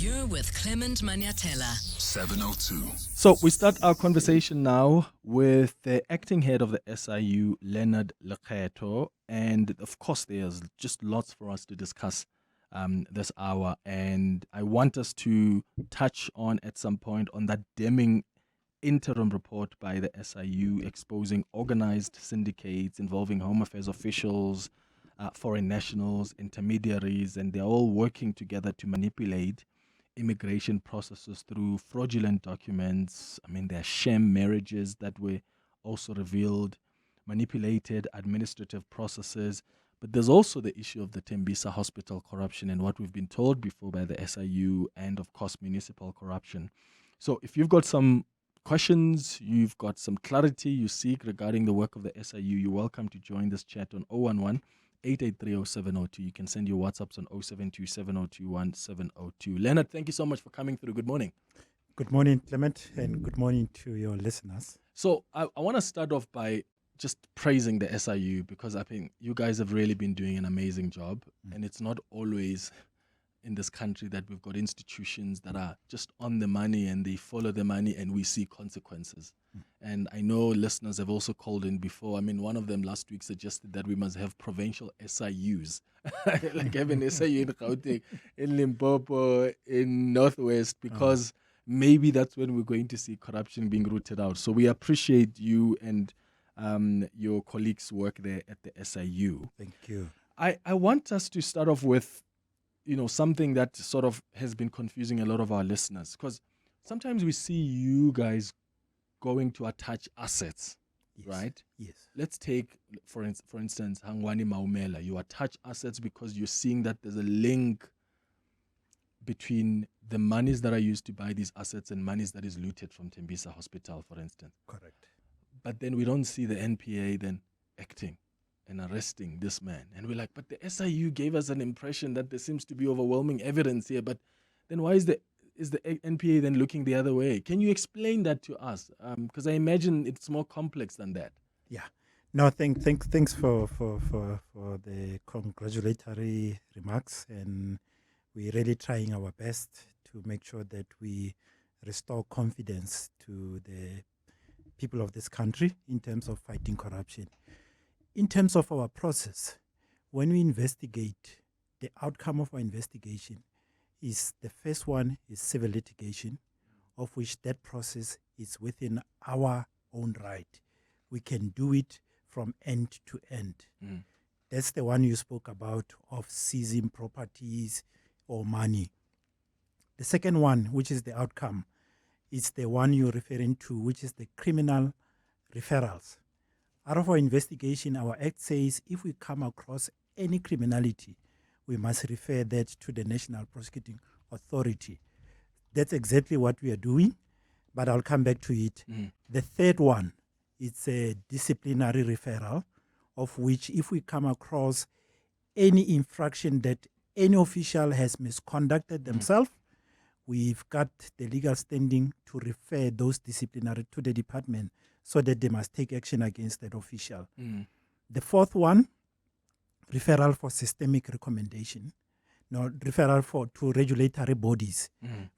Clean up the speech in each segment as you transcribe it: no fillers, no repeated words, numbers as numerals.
You're with Clement Manyathela. 702. So we start our conversation now with the acting head of the SIU, Leonard Lekgetho. And of course, there's just lots for us to discuss this hour. And I want us to touch on at some point on that damning interim report by the SIU exposing organized syndicates involving Home Affairs officials, foreign nationals, intermediaries, and they're all working together to manipulate immigration processes through fraudulent documents. I mean, there are sham marriages that were also revealed, manipulated administrative processes. But there's also the issue of the Tembisa hospital corruption and what we've been told before by the SIU and, of course, municipal corruption. So if you've got some questions, you've got some clarity you seek regarding the work of the SIU, you're welcome to join this chat on 011 8830702. You can send your WhatsApps on 0727021 Leonard, thank you so much for coming through. Good morning. Good morning, Clement, and good morning to your listeners. So I want to start off by just praising the SIU because I think you guys have really been doing an amazing job. And it's not always in this country that we've got institutions that are just on the money and they follow the money and we see consequences. And I know listeners have also called in before. I mean, one of them last week suggested that we must have provincial SIUs, like having SIU in Gauteng, in Limpopo, in Northwest, because maybe that's when we're going to see corruption being rooted out. So we appreciate you and your colleagues' work there at the SIU. Thank you. I want us to start off with something that sort of has been confusing a lot of our listeners, because sometimes we see you guys going to attach assets, Yes. right? Yes. Let's take, for instance, Hangwani Maumela. You attach assets because you're seeing that there's a link between the monies that are used to buy these assets and monies that is looted from Tembisa Hospital, for instance. Correct. But then we don't see the NPA then acting and arresting this man. And we're like, but the SIU gave us an impression that there seems to be overwhelming evidence here. But then why is the NPA then looking the other way? Can you explain that to us? Because I imagine it's more complex than that. Yeah. No, thanks for the congratulatory remarks. And we're really trying our best to make sure that we restore confidence to the people of this country in terms of fighting corruption. In terms of our process, when we investigate, the outcome of our investigation is the first one is civil litigation, of which that process is within our own right. We can do it from end to end. That's the one you spoke about of seizing properties or money. The second one, which is the outcome, is the one you're referring to, which is the criminal referrals. Out of our investigation, our act says if we come across any criminality, we must refer that to the National Prosecuting Authority. That's exactly what we are doing, but I'll come back to it. The third one, it's a disciplinary referral, of which if we come across any infraction that any official has misconducted themselves, we've got the legal standing to refer those disciplinary to the department so that they must take action against that official. The fourth one, referral for systemic recommendation. Now, referral to regulatory bodies.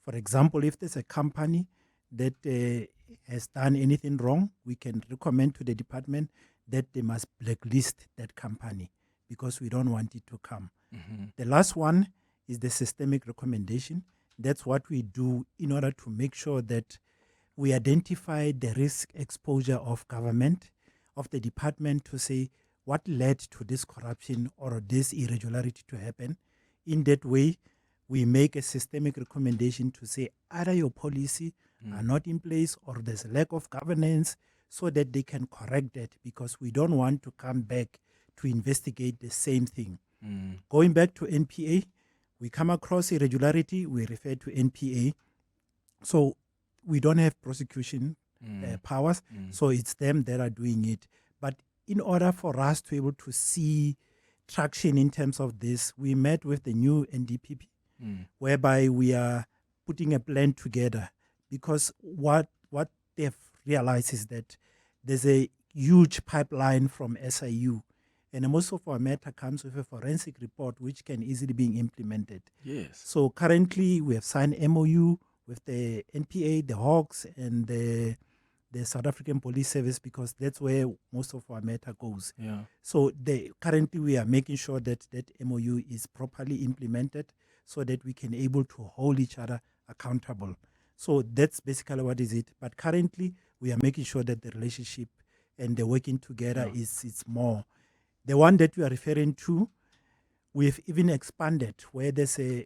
For example, if there's a company that has done anything wrong, we can recommend to the department that they must blacklist that company because we don't want it to come. The last one is the systemic recommendation. That's what we do in order to make sure that we identify the risk exposure of government, of the department, to say what led to this corruption or this irregularity to happen. In that way, we make a systemic recommendation to say either your policy are not in place or there's a lack of governance so that they can correct that, because we don't want to come back to investigate the same thing. Going back to NPA, we come across irregularity, we refer to NPA. So we don't have prosecution powers, so it's them that are doing it. But in order for us to be able to see traction in terms of this, we met with the new NDPP, whereby we are putting a plan together, because what they've realized is that there's a huge pipeline from SIU And most of our matter comes with a forensic report which can easily be implemented. Yes. So currently we have signed MOU with the NPA, the Hawks, and the South African Police Service, because that's where most of our matter goes. Yeah. So currently we are making sure that that MOU is properly implemented so that we can able to hold each other accountable. So that's basically what is it. But currently we are making sure that the relationship and the working together is more. The one that we are referring to, we've even expanded where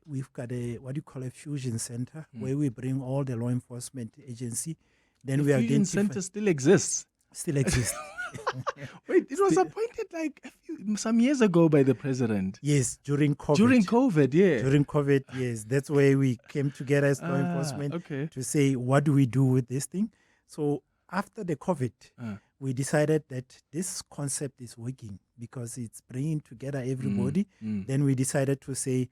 we've got what you call a fusion center where we bring all the law enforcement agency. Then we fusion center still exists. Still exists. Wait, it was appointed like some years ago by the president. Yes, during COVID. During COVID, yeah. During COVID, yes. That's where we came together as law enforcement to say, what do we do with this thing? So after the COVID, we decided that this concept is working because it's bringing together everybody. Then we decided to say,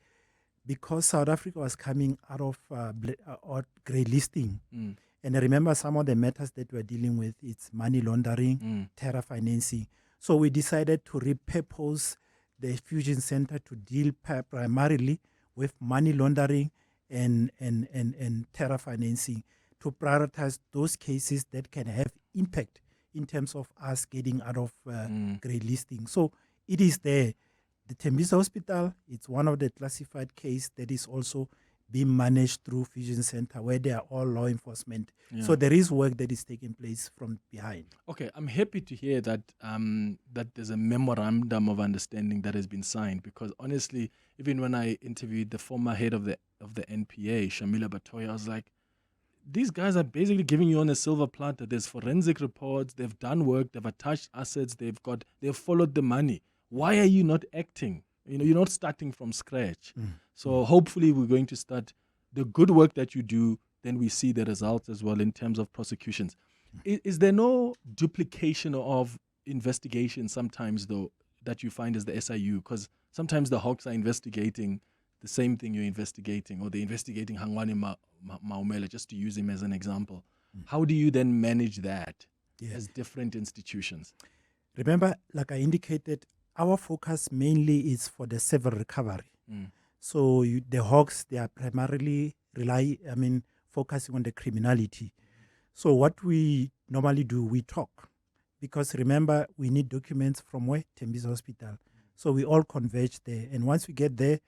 because South Africa was coming out of grey listing, and I remember some of the matters that we're dealing with, it's money laundering, terror financing. So we decided to repurpose the Fusion Center to deal primarily with money laundering and terror financing, to prioritize those cases that can have impact in terms of us getting out of grey listing. So it is there. The Tembisa Hospital, it's one of the classified cases that is also being managed through Fusion Center, where they are all law enforcement. Yeah. So there is work that is taking place from behind. Okay, I'm happy to hear that that there's a memorandum of understanding that has been signed, because honestly, even when I interviewed the former head of the NPA, Shamila Batoya, I was like, these guys are basically giving you on a silver platter. There's forensic reports, they've done work, they've attached assets, they've followed the money. Why are you not acting? You're not starting from scratch. So hopefully we're going to start the good work that you do, then we see the results as well in terms of prosecutions. Is there no duplication of investigation sometimes, though, that you find as the SIU? Because sometimes the Hawks are investigating the same thing you're investigating, or they're investigating Hangwani Maumela, just to use him as an example. How do you then manage that as different institutions? Remember, like I indicated, our focus mainly is for the civil recovery. So the Hawks, they are primarily focusing on the criminality. So what we normally do, we talk. Because remember, we need documents from where? Tembisa Hospital. So we all converge there. And once we get there,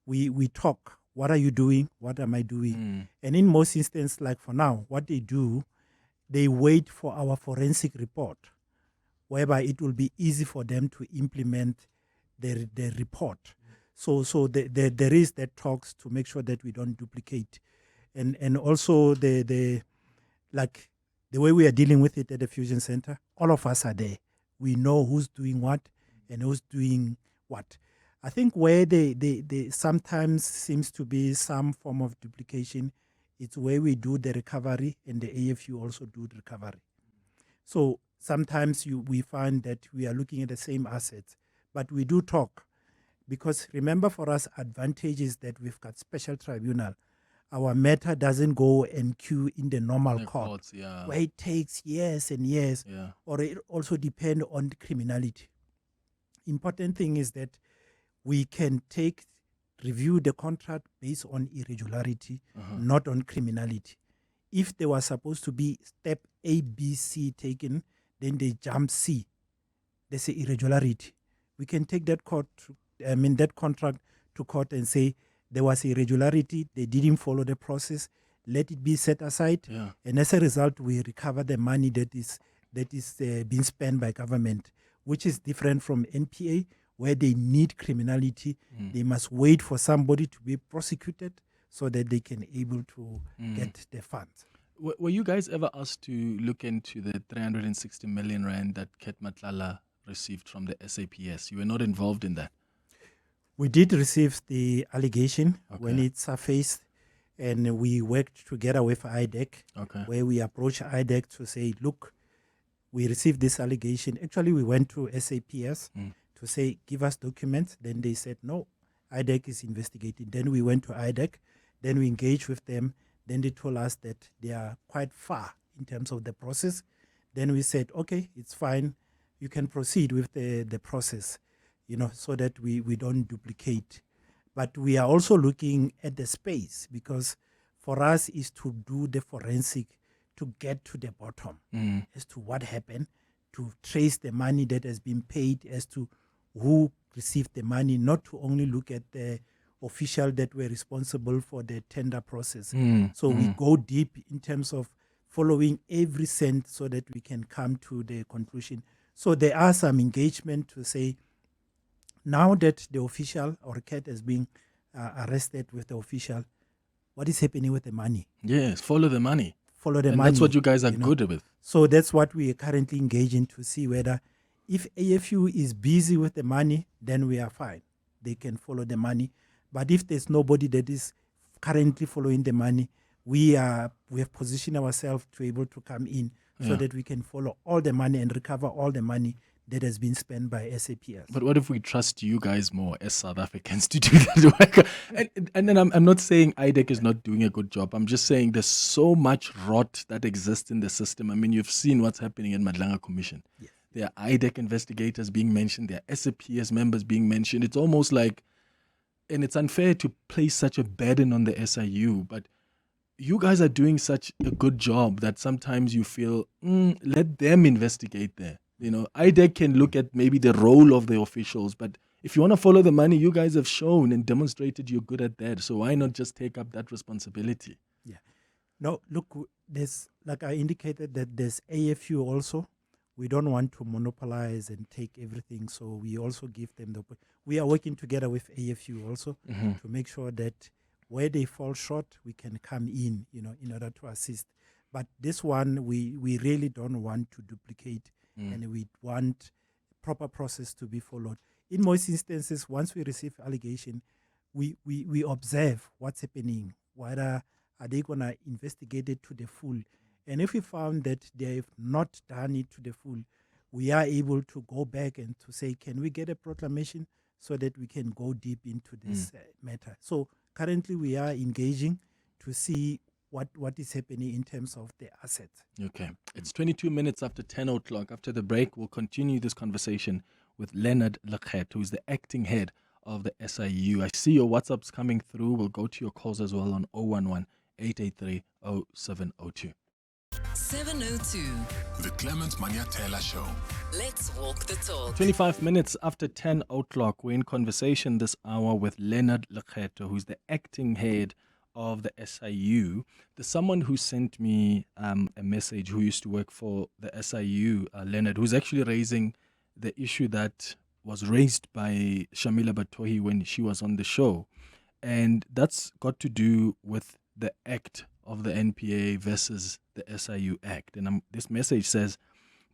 we talk. What are you doing? What am I doing? And in most instances, like for now, what they do, they wait for our forensic report, whereby it will be easy for them to implement the report. So there is that talks to make sure that we don't duplicate. And also the way we are dealing with it at the Fusion Center, all of us are there. We know who's doing what and who's doing what. I think where they sometimes seems to be some form of duplication, it's where we do the recovery and the AFU also do the recovery. So sometimes we find that we are looking at the same assets, but we do talk. Because remember, for us, advantage is that we've got special tribunal. Our matter doesn't go and queue in the normal court, where it takes years and years, or it also depends on the criminality. Important thing is that we can review the contract based on irregularity, not on criminality. If there was supposed to be step A, B, C taken, then they jump C. There's an irregularity. We can take that contract to court and say there was irregularity, they didn't follow the process, let it be set aside, and as a result, we recover the money that is being spent by government, which is different from NPA, where they need criminality. They must wait for somebody to be prosecuted so that they can able to get the funds. Were you guys ever asked to look into the 360 million rand that Ket Matlala received from the SAPS? You were not involved in that? We did receive the allegation when it surfaced, and we worked together with IDEC, where we approached IDEC to say, look, we received this allegation. Actually, we went to SAPS to say, give us documents. Then they said, no, IDEC is investigating. Then we went to IDEC. Then we engaged with them. Then they told us that they are quite far in terms of the process. Then we said, okay, it's fine. You can proceed with the process. so that we don't duplicate. But we are also looking at the space, because for us is to do the forensic to get to the bottom as to what happened, to trace the money that has been paid, as to who received the money, not to only look at the official that were responsible for the tender process. So we go deep in terms of following every cent so that we can come to the conclusion. So there are some engagement to say, now that the official or cat has been arrested with the official, what is happening with the money? Yes, follow the money. Follow the And money. that's what you guys are good with. So that's what we are currently engaging to see whether if AFU is busy with the money, then we are fine. They can follow the money. But if there's nobody that is currently following the money, we have positioned ourselves to be able to come in so that we can follow all the money and recover all the money that has been spent by SAPS. But what if we trust you guys more as South Africans to do that work? And then I'm not saying IDEC is not doing a good job. I'm just saying there's so much rot that exists in the system. I mean, you've seen what's happening in Madlanga Commission. Yes. There are IDEC investigators being mentioned. There are SAPS members being mentioned. It's almost like, and it's unfair to place such a burden on the SIU, but you guys are doing such a good job that sometimes you feel, let them investigate there. IDEC can look at maybe the role of the officials, but if you want to follow the money, you guys have shown and demonstrated you're good at that. So why not just take up that responsibility? Yeah. No, look, there's, like I indicated, that there's AFU also. We don't want to monopolize and take everything, so we also give them we are working together with AFU also to make sure that where they fall short, we can come in, in order to assist. But this one, we really don't want to duplicate, and we want proper process to be followed. In most instances, once we receive allegation, we observe what's happening, whether are they going to investigate it to the full. And if we found that they have not done it to the full, we are able to go back and to say, can we get a proclamation so that we can go deep into this matter? So currently we are engaging to see what is happening in terms of the assets. Okay. It's 22 minutes after 10 o'clock. After the break, we'll continue this conversation with Leonard Lekgetho, who's the acting head of the SIU. I see your WhatsApps coming through. We'll go to your calls as well on 011-883-0702. 702. The Clement Manyathela Show. Let's walk the talk. 25 minutes after 10 o'clock, we're in conversation this hour with Leonard Lekgetho, who's the acting head of the SIU. There's someone who sent me a message who used to work for the SIU, Leonard, who's actually raising the issue that was raised by Shamila Batohi when she was on the show. And that's got to do with the act of the NPA versus the SIU Act. And this message says,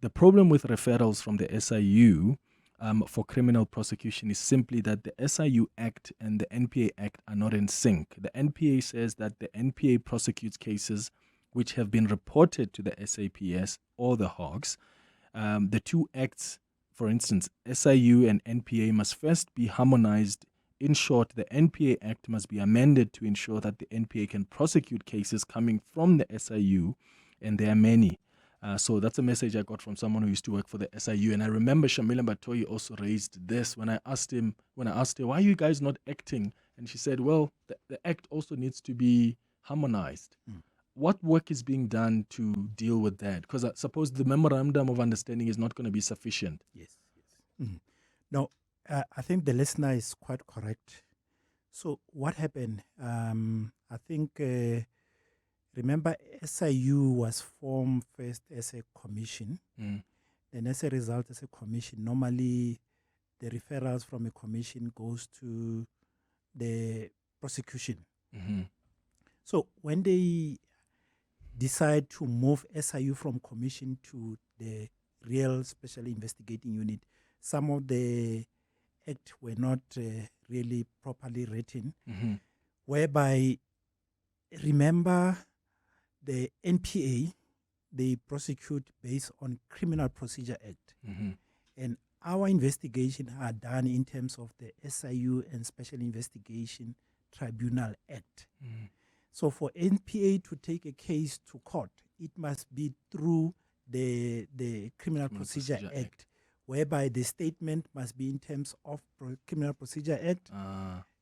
the problem with referrals from the SIU for criminal prosecution is simply that the SIU Act and the NPA Act are not in sync. The NPA says that the NPA prosecutes cases which have been reported to the SAPS or the Hawks. The two acts, for instance, SIU and NPA, must first be harmonized. In short, the NPA Act must be amended to ensure that the NPA can prosecute cases coming from the SIU, and there are many. So that's a message I got from someone who used to work for the SIU. And I remember Shamila Batoyi also raised this when I asked her, why are you guys not acting? And she said, well, the act also needs to be harmonized. What work is being done to deal with that? Because I suppose the memorandum of understanding is not going to be sufficient. Yes. No, I think the listener is quite correct. So what happened? I think, remember, SIU was formed first as a commission. And as a result, as a commission, normally the referrals from a commission goes to the prosecution. So when they decide to move SIU from commission to the real special investigating unit, some of the act were not really properly written, whereby, remember, the NPA, they prosecute based on Criminal Procedure Act. And our investigation are done in terms of the SIU and Special Investigation Tribunal Act. So for NPA to take a case to court, it must be through the Criminal Procedure Act, whereby the statement must be in terms of Criminal Procedure Act.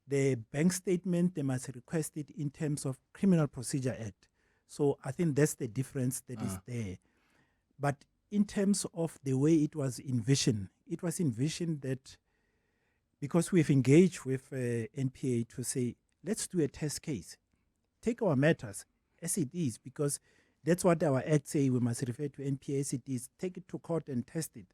The bank statement, they must request it in terms of Criminal Procedure Act. So I think that's the difference that is there. But in terms of the way it was envisioned that because we've engaged with NPA to say, let's do a test case. Take our matters as it is, because that's what our act say. We must refer to NPA as it is. Take it to court and test it.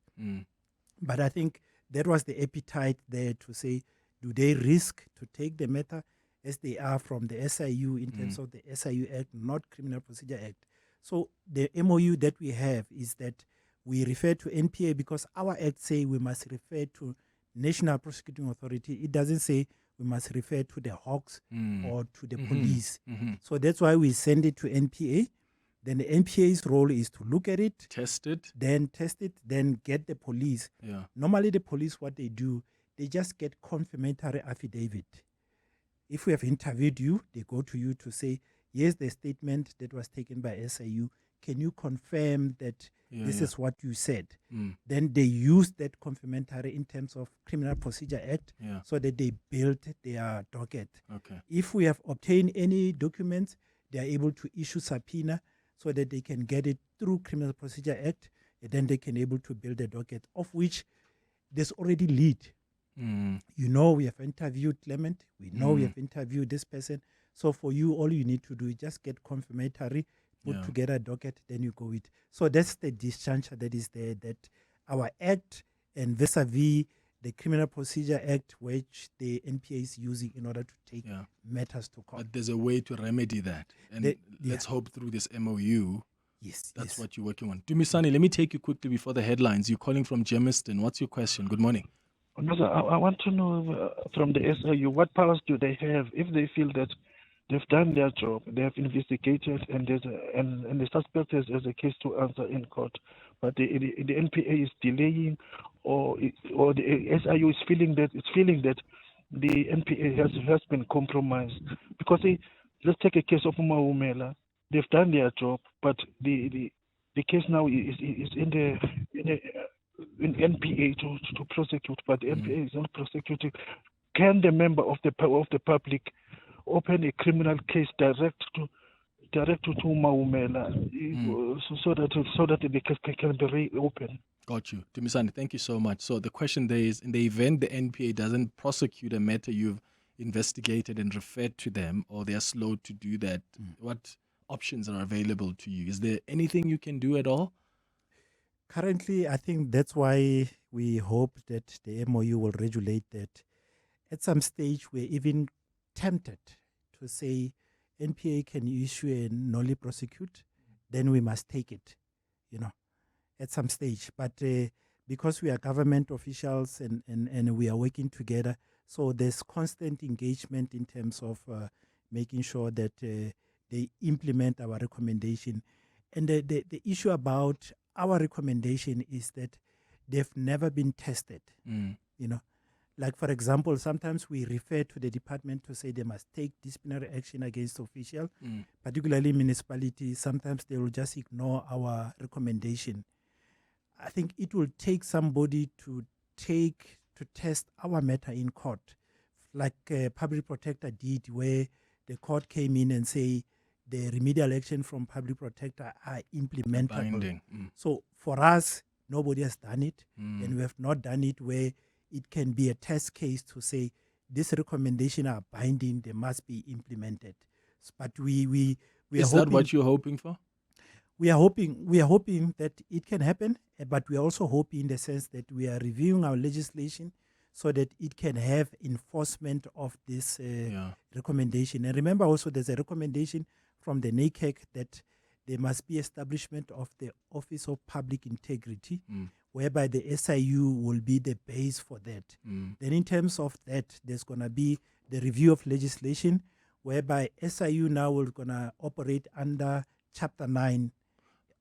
But I think that was the appetite there to say, do they risk to take the matter as they are from the SIU in terms of the SIU Act, not Criminal Procedure Act? So the MOU that we have is that we refer to NPA because our act say we must refer to National Prosecuting Authority. It doesn't say we must refer to the Hawks or to the police. So that's why we send it to NPA. Then the NPA's role is to look at it, test it, then get the police. Normally the police, what they do, they just get confirmation affidavit. If we have interviewed you, they go to you to say, yes, the statement that was taken by SIU, can you confirm that this is what you said? Then they use that confirmatory in terms of Criminal Procedure Act so that they build their docket. If we have obtained any documents, they are able to issue subpoena so that they can get it through Criminal Procedure Act, and then they can able to build a docket, of which there's already lead. You know, we have interviewed Clement. We know we have interviewed this person. So for you, all you need to do is just get confirmatory, put together a docket, then you go it. So that's the disjuncture that is there, that our act and vis-a-vis the Criminal Procedure Act, which the NPA is using in order to take matters to court. But there's a way to remedy that. And let's hope through this MOU. That's what you're working on. Dumisani, let me take you quickly before the headlines. You're calling from Germiston. What's your question? Good morning. I want to know from the SIU, what powers do they have if they feel that they've done their job, they have investigated, and the suspect has a case to answer in court, but the NPA is delaying, or the SIU is feeling that the NPA has been compromised, because let's take a case of Umawumela. They've done their job, but the case now is in NPA to prosecute, but the NPA is not prosecuting. Can the member of the public open a criminal case direct to Maumela so that the case can be reopened? Got you. Dumisani, thank you so much. So the question there is, in the event the NPA doesn't prosecute a matter you've investigated and referred to them, or they're slow to do that, what options are available to you? Is there anything you can do at all? Currently, I think that's why we hope that the MOU will regulate that. At some stage, we're even tempted to say NPA can issue a nollie prosecute, then we must take it, at some stage. But because we are government officials and we are working together, so there's constant engagement in terms of making sure that they implement our recommendation. And the issue about our recommendation is that they've never been tested, Like, for example, sometimes we refer to the department to say they must take disciplinary action against official, particularly municipalities. Sometimes they will just ignore our recommendation. I think it will take somebody to test our matter in court, like a public protector did, where the court came in and say the remedial action from public protector are implementable. So for us, nobody has done it, and we have not done it where it can be a test case to say this recommendation are binding, they must be implemented. But we is that what you're hoping for? We are hoping that it can happen, but we are also hoping in the sense that we are reviewing our legislation so that it can have enforcement of this recommendation. And remember also there's a recommendation from the NACEC that there must be establishment of the Office of Public Integrity, whereby the SIU will be the base for that. Then in terms of that, there's going to be the review of legislation, whereby SIU now will going to operate under Chapter 9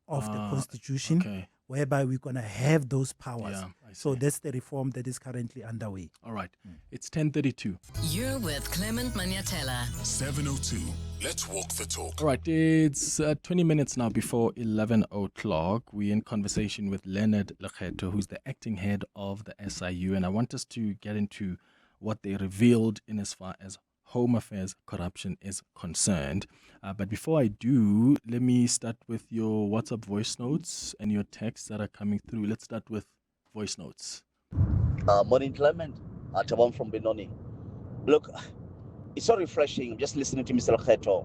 of the Constitution, whereby we're going to have those powers. So that's the reform that is currently underway. All right. It's 10:32. You're with Clement Manyathela. 702. Let's walk the talk. All right. It's 20 minutes now before 11 o'clock. We're in conversation with Leonard Lekgetho, who's the acting head of the SIU. And I want us to get into what they revealed in as far as Home Affairs corruption is concerned. But before I do, let me start with your WhatsApp voice notes and your texts that are coming through. Let's start with voice notes. Morning, Clement. Tabam from Benoni. Look, it's so refreshing just listening to Mr. Lekgetho.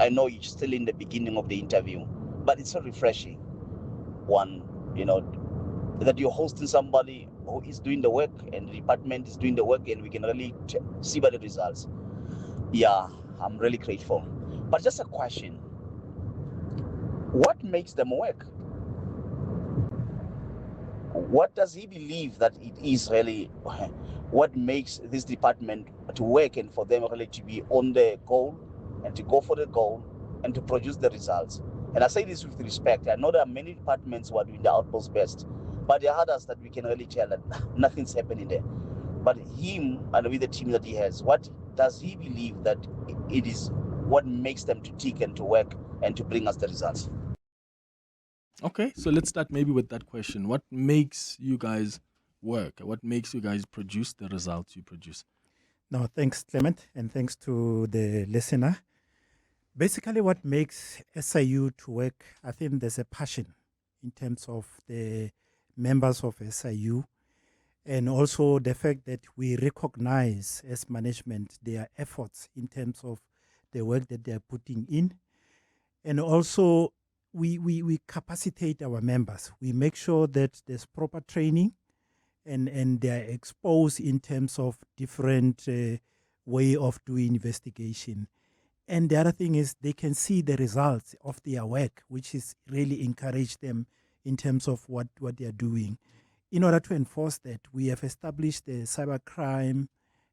I know you're still in the beginning of the interview, but it's so refreshing. One, that you're hosting somebody who is doing the work and the department is doing the work, and we can really see by the results. Yeah, I'm really grateful. But just a question. What makes them work? What does he believe that it is really what makes this department to work and for them really to be on the goal and to go for the goal and to produce the results? And I say this with respect. I know there are many departments who are doing the utmost best, but there are others that we can really tell that nothing's happening there. But him and with the team that he has, what does he believe that it is what makes them to tick and to work and to bring us the results? Okay, so let's start maybe with that question. What makes you guys work? What makes you guys produce the results you produce? No, thanks, Clement, and thanks to the listener. Basically, what makes SIU to work, I think there's a passion in terms of the members of SIU, and also the fact that we recognize as management their efforts in terms of the work that they are putting in. And also, we capacitate our members. We make sure that there's proper training and they are exposed in terms of different way of doing investigation. And the other thing is they can see the results of their work, which is really encourage them in terms of what they are doing. In order to enforce that, we have established the Cybercrime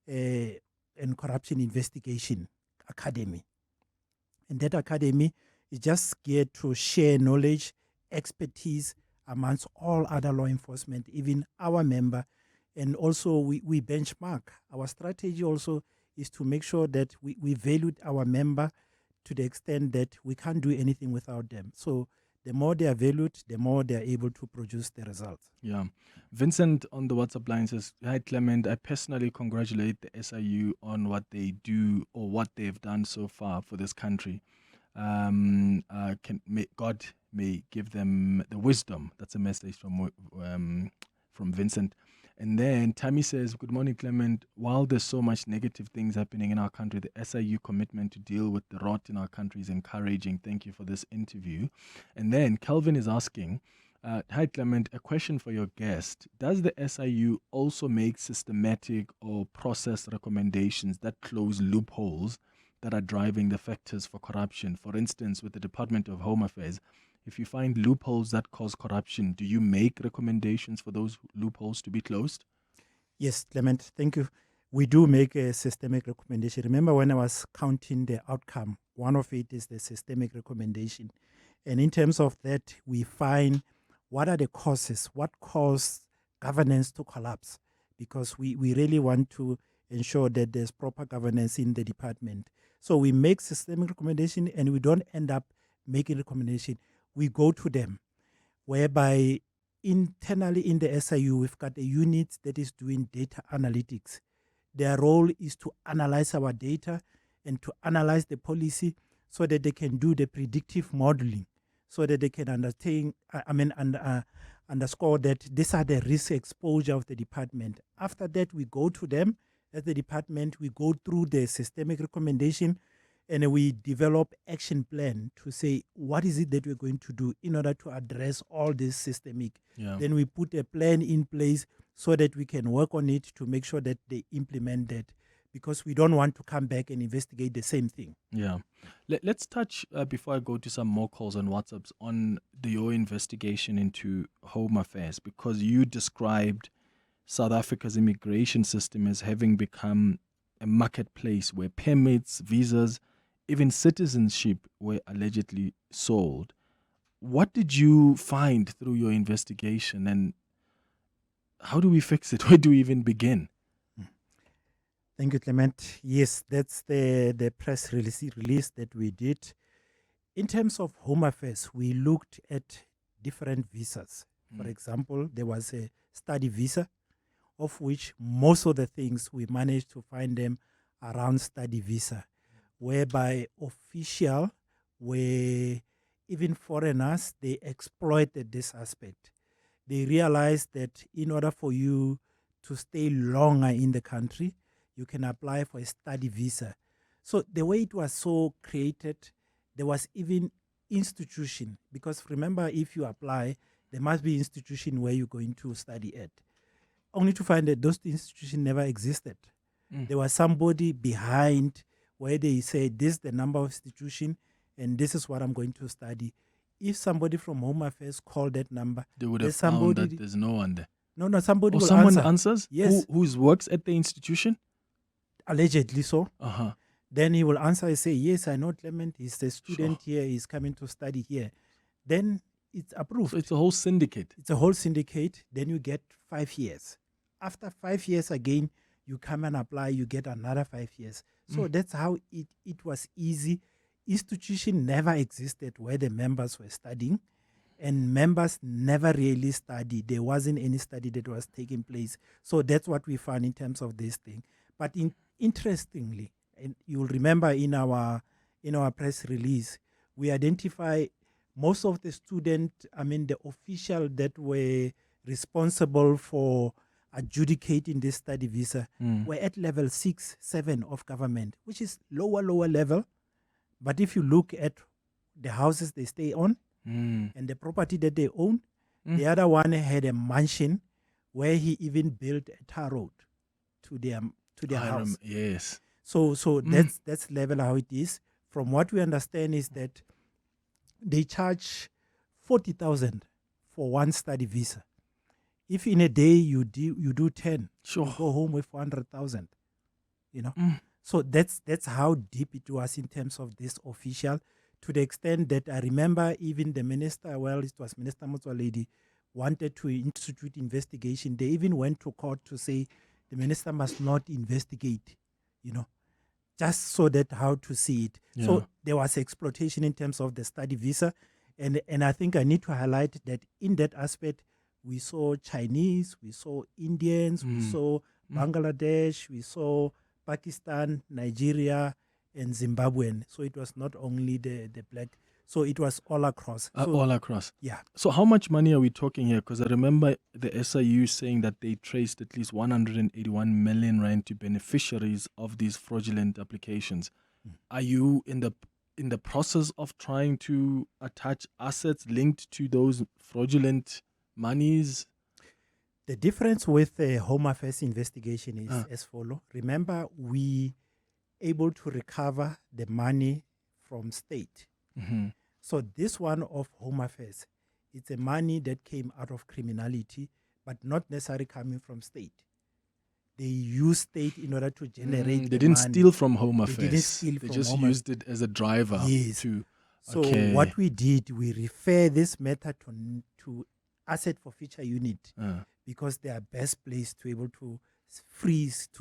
and Corruption Investigation Academy. And that academy is just geared to share knowledge, expertise amongst all other law enforcement, even our member. And also we benchmark. Our strategy also is to make sure that we value our member to the extent that we can't do anything without them. So the more they are valued, the more they are able to produce the results. Yeah. Vincent on the WhatsApp line says, "Hi Clement, I personally congratulate the SIU on what they do or what they've done so far for this country. God may give them the wisdom." That's a message from Vincent. And then Tammy says, "Good morning, Clement. While there's so much negative things happening in our country, the SIU commitment to deal with the rot in our country is encouraging. Thank you for this interview." And then Kelvin is asking, "Hi, Clement, a question for your guest. Does the SIU also make systematic or process recommendations that close loopholes that are driving the factors for corruption? For instance, with the Department of Home Affairs, if you find loopholes that cause corruption, do you make recommendations for those loopholes to be closed?" Yes, Clement, thank you. We do make a systemic recommendation. Remember when I was counting the outcome, one of it is the systemic recommendation. And in terms of that, we find what are the causes, what caused governance to collapse, because we really want to ensure that there's proper governance in the department. So we make systemic recommendation and we don't end up making recommendation. We go to them, whereby internally in the SIU, we've got a unit that is doing data analytics. Their role is to analyze our data and to analyze the policy so that they can do the predictive modeling, so that they can underscore that these are the risk exposure of the department. After that, we go to them as the department, we go through the systemic recommendation and we develop action plan to say, what is it that we're going to do in order to address all this systemic? Yeah. Then we put a plan in place so that we can work on it to make sure that they implement that, because we don't want to come back and investigate the same thing. Yeah. Let's touch, before I go to some more calls on WhatsApps, on your investigation into Home Affairs, because you described South Africa's immigration system as having become a marketplace where permits, visas, even citizenship were allegedly sold. What did you find through your investigation, and how do we fix it? Where do we even begin? Thank you, Clement. Yes, that's the press release that we did. In terms of Home Affairs, we looked at different visas. For example, there was a study visa, of which most of the things we managed to find them around study visa, whereby official were even foreigners, they exploited this aspect. They realized that in order for you to stay longer in the country, you can apply for a study visa. So the way it was so created, there was even institution, because remember, if you apply, there must be institution where you're going to study at. Only to find that those institutions never existed. There was somebody behind where they say, this is the number of institution and this is what I'm going to study. If somebody from Home Affairs called that number, They would have found that there's no one there. No, somebody Or will someone answer. answers? Yes. Who works at the institution? Allegedly so. Uh-huh. Then he will answer and say, yes, I know Clement, he's a student here, he's coming to study here. Then it's approved. So it's a whole syndicate. It's a whole syndicate. Then you get 5 years. After 5 years again, you come and apply, you get another 5 years. So that's how it was easy. Institution never existed where the members were studying, and members never really studied. There wasn't any study that was taking place. So that's what we found in terms of this thing. But interestingly, and you'll remember in our press release, we identify most of the the official that were responsible for adjudicating this study visa were at level 6, 7 of government, which is lower level. But if you look at the houses they stay on and the property that they own, the other one had a mansion where he even built a tar road to their house. Yes. So that's level how it is. From what we understand is that they charge 40,000 for one study visa. If in a day you do 10, you go home with 400,000. So that's how deep it was in terms of this official, to the extent that I remember even the minister, it was Minister Motsoaledi, wanted to institute investigation. They even went to court to say the minister must not investigate, just so that how to see it. Yeah. So there was exploitation in terms of the study visa. And I think I need to highlight that in that aspect, we saw Chinese, we saw Indians, we saw Bangladesh, we saw Pakistan, Nigeria, and Zimbabwean. So it was not only the black, so it was all across. All across. Yeah. So how much money are we talking here? Because I remember the SIU saying that they traced at least 181 million rand to beneficiaries of these fraudulent applications. Are you in the process of trying to attach assets linked to those fraudulent monies? The difference with the Home Affairs investigation is as follows. Remember, we able to recover the money from state. So this one of Home Affairs, it's a money that came out of criminality, but not necessarily coming from state. They used state in order to generate. They didn't steal from Home Affairs. They didn't steal from They just Home used it as a driver. Yes. So Okay. what we did, we refer this matter to Asset Forfeiture Unit, because they are best placed to able to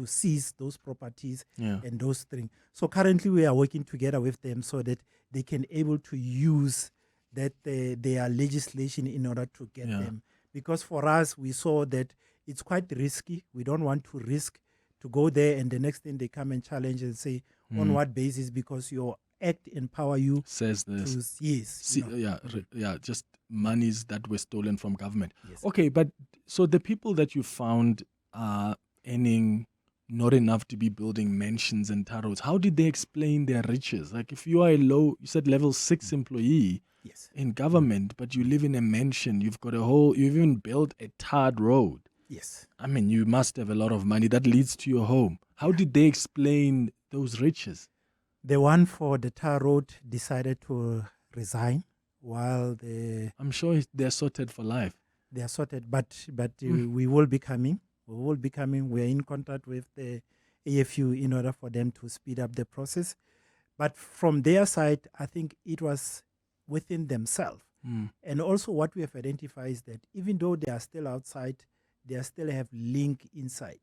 seize those properties and those things. So currently we are working together with them so that they can able to use that their legislation in order to get them. Because for us, we saw that it's quite risky. We don't want to risk to go there and the next thing they come and challenge and say, on what basis? Because your act empower you. Says this. Just monies that were stolen from government. Yes. Okay, but so the people that you found are earning not enough to be building mansions and tar roads. How did they explain their riches? Like if you are you said level 6 employee in government, but you live in a mansion, you've even built a tarred road. Yes. I mean, you must have a lot of money that leads to your home. How did they explain those riches? The one for the tar road decided to resign, while I'm sure they're sorted for life. They are sorted, but we will be coming. We're in contact with the AFU in order for them to speed up the process. But from their side, I think it was within themselves. And also what we have identified is that even though they are still outside, they still have link inside.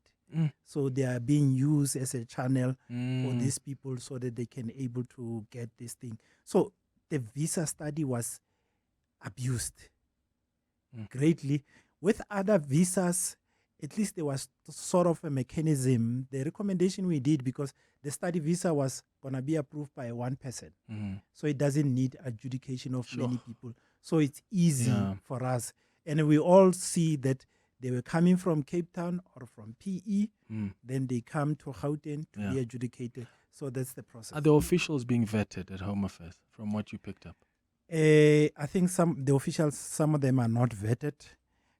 So they are being used as a channel for these people so that they can able to get this thing. So the visa study was abused greatly. With other visas, at least there was sort of a mechanism. The recommendation we did, because the study visa was going to be approved by one person. So it doesn't need adjudication of many people. So it's easy for us. And we all see that they were coming from Cape Town or from PE, then they come to Gauteng to be adjudicated. So that's the process. Are the officials being vetted at Home Affairs from what you picked up? I think the officials, some of them are not vetted.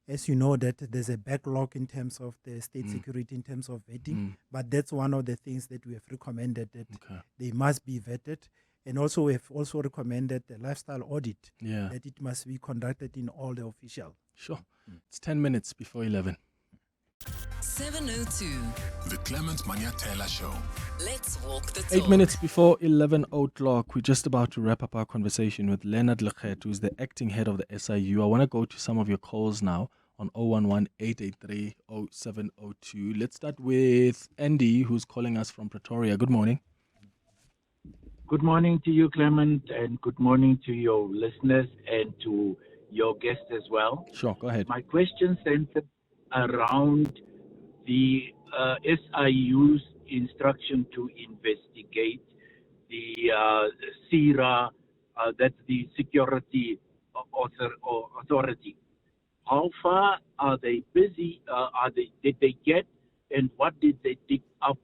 As you know, that there's a backlog in terms of the state security, in terms of vetting. But that's one of the things that we have recommended, that they must be vetted. And also we have also recommended the lifestyle audit, that it must be conducted in all the officials. Sure. It's 10 minutes before 11. 7:02. The Clement Manyathela Show. Let's walk the talk. 8 minutes before 11 o'clock, we're just about to wrap up our conversation with Leonard Lekgetho, who's the acting head of the SIU. I want to go to some of your calls now on 011-883-0702. Let's start with Andy, who's calling us from Pretoria. Good morning. Good morning to you, Clement, and good morning to your listeners and to your guest as well. Sure, go ahead. My question centers around the SIU's instruction to investigate the SIRA, that's the Security Authority. How far are they busy? Did they get, and what did they dig up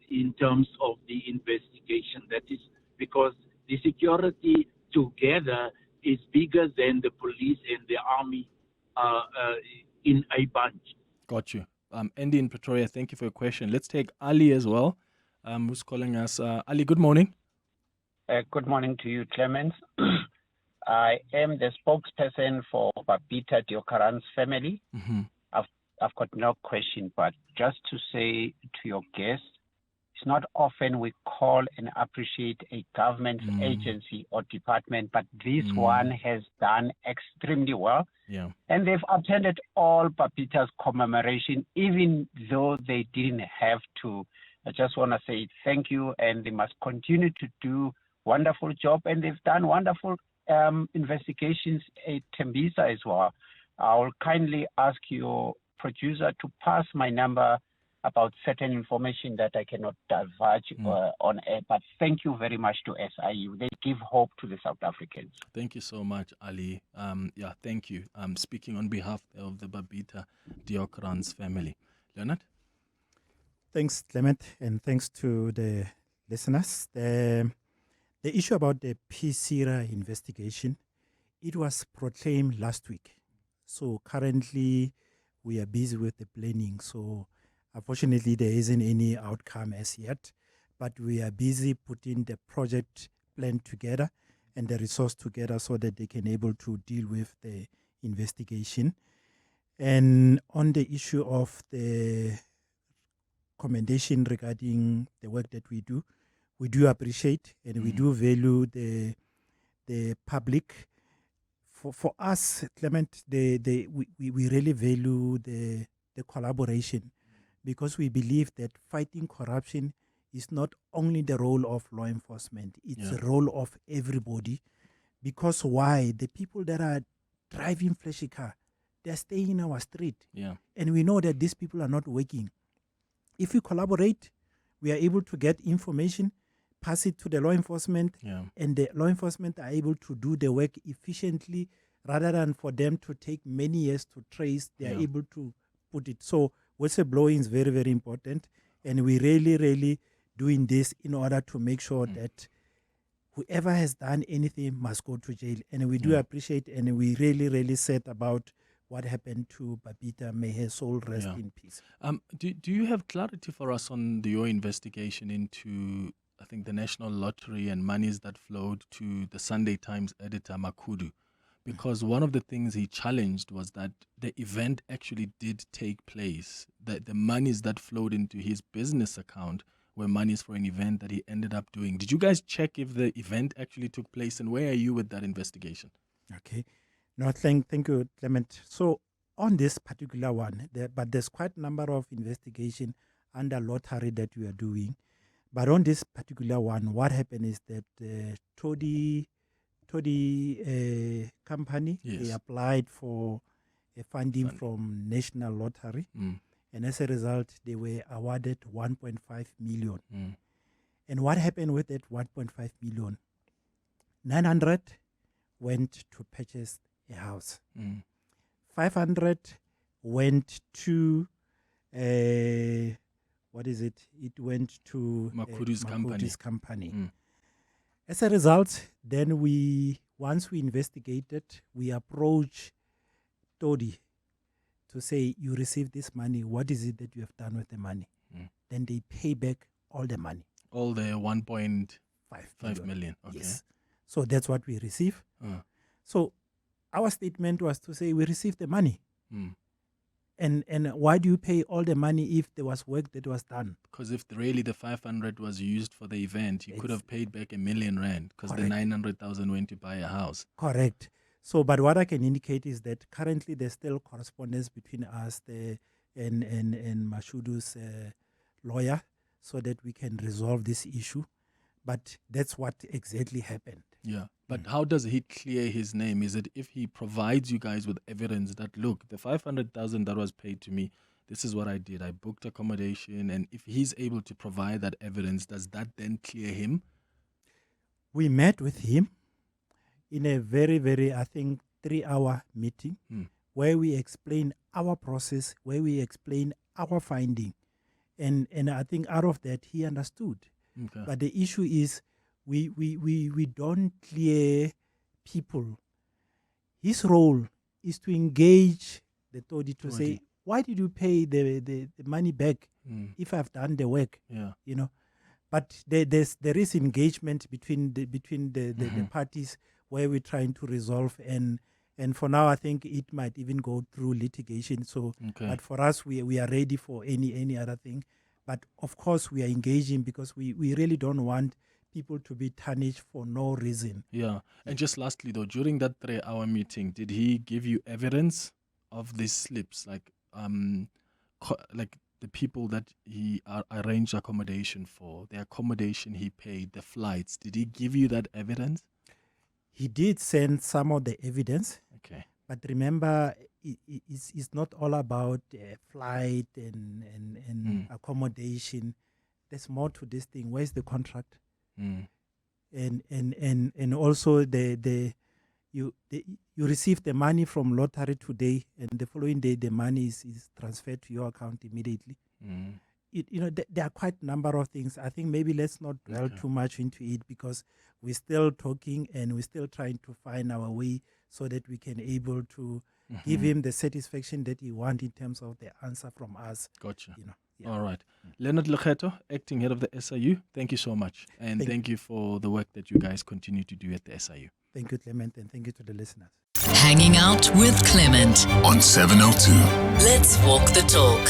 in terms of the investigation? That is because the security together is bigger than the police and the army in a bunch. Got you. Andy in Pretoria, thank you for your question. Let's take Ali as well, who's calling us. Ali, good morning. Good morning to you, Clement. I am the spokesperson for Babita Diokaran's family. I've got no question, but just to say to your guest, it's not often we call and appreciate a government agency or department, but this one has done extremely well. Yeah. And they've attended all Babita's commemoration, even though they didn't have to. I just want to say thank you, and they must continue to do wonderful job, and they've done wonderful investigations at Tembisa as well. I will kindly ask your producer to pass my number about certain information that I cannot divulge on air. But thank you very much to SIU. They give hope to the South Africans. Thank you so much, Ali. Thank you. Speaking on behalf of the Babita Diokaran's family. Leonard? Thanks, Clement, and thanks to the listeners. The issue about the PSIRA investigation, it was proclaimed last week. So currently we are busy with the planning. So unfortunately, there isn't any outcome as yet, but we are busy putting the project plan together and the resource together so that they can able to deal with the investigation. And on the issue of the commendation regarding the work that we do appreciate and we do value the public. For us, Clement, we really value the collaboration, because we believe that fighting corruption is not only the role of law enforcement, it's the role of everybody. Because why? The people that are driving flashy car, they're staying in our street. Yeah. And we know that these people are not working. If we collaborate, we are able to get information, pass it to the law enforcement, and the law enforcement are able to do the work efficiently rather than for them to take many years to trace. They are able to put it. So whistleblowing is very, very important. And we really doing this in order to make sure that whoever has done anything must go to jail. And we do appreciate, and we really sad about what happened to Babita. May her soul rest in peace. Do you have clarity for us on your investigation into, I think, the National Lottery and monies that flowed to the Sunday Times editor Makudu? Because one of the things he challenged was that the event actually did take place, that the monies that flowed into his business account were monies for an event that he ended up doing. Did you guys check if the event actually took place, and where are you with that investigation? Okay. No, thank you, Clement. So on this particular one, but there's quite a number of investigation under lottery that we are doing. But on this particular one, what happened is that Toddy company, they applied for a funding from National Lottery. And as a result, they were awarded 1.5 million. And what happened with that 1.5 million? 900 went to purchase a house. 500 went to what is it? It went to Makudi's company. As a result, then once we investigated, we approached Toddy to say, you received this money. What is it that you have done with the money? Then they pay back all the money. All the 1.5 million. Okay. Yes. So that's what we receive. So our statement was to say we received the money. And why do you pay all the money if there was work that was done? Because if really the 500 was used for the event, you could have paid back R1 million because the 900,000 went to buy a house. Correct. So, but what I can indicate is that currently there's still correspondence between us and Mashudu's lawyer, so that we can resolve this issue. But that's what exactly happened. Yeah. But how does he clear his name? Is it if he provides you guys with evidence that, look, the 500,000 that was paid to me, this is what I did. I booked accommodation. And if he's able to provide that evidence, does that then clear him? We met with him in a very, very, I think, 3-hour meeting where we explain our process, where we explain our finding. And I think out of that, he understood. Okay. But the issue is we don't clear people. His role is to engage the Toddy to say, why did you pay the money back if I've done the work? Yeah. You know, but there is engagement between the parties where we're trying to resolve, and for now I think it might even go through litigation. So, but for us, we are ready for any other thing. But of course, we are engaging because we really don't want people to be tarnished for no reason. Yeah. And just lastly, though, during that 3-hour meeting, did he give you evidence of these slips, like the people that he arranged accommodation for, the accommodation he paid, the flights? Did he give you that evidence? He did send some of the evidence. Okay. But remember, it's not all about flight and accommodation. There's more to this thing. Where's the contract? And also you receive the money from lottery today, and the following day the money is transferred to your account immediately. There are quite a number of things. I think maybe let's not dwell too much into it, because we're still talking and we're still trying to find our way so that we can able to give him the satisfaction that he wants in terms of the answer from us. Gotcha. Yeah. All right. Leonard Lekgetho, acting head of the SIU, thank you so much. And thank you for the work that you guys continue to do at the SIU. Thank you, Clement, and thank you to the listeners. Hanging out with Clement On 702. Let's walk the talk.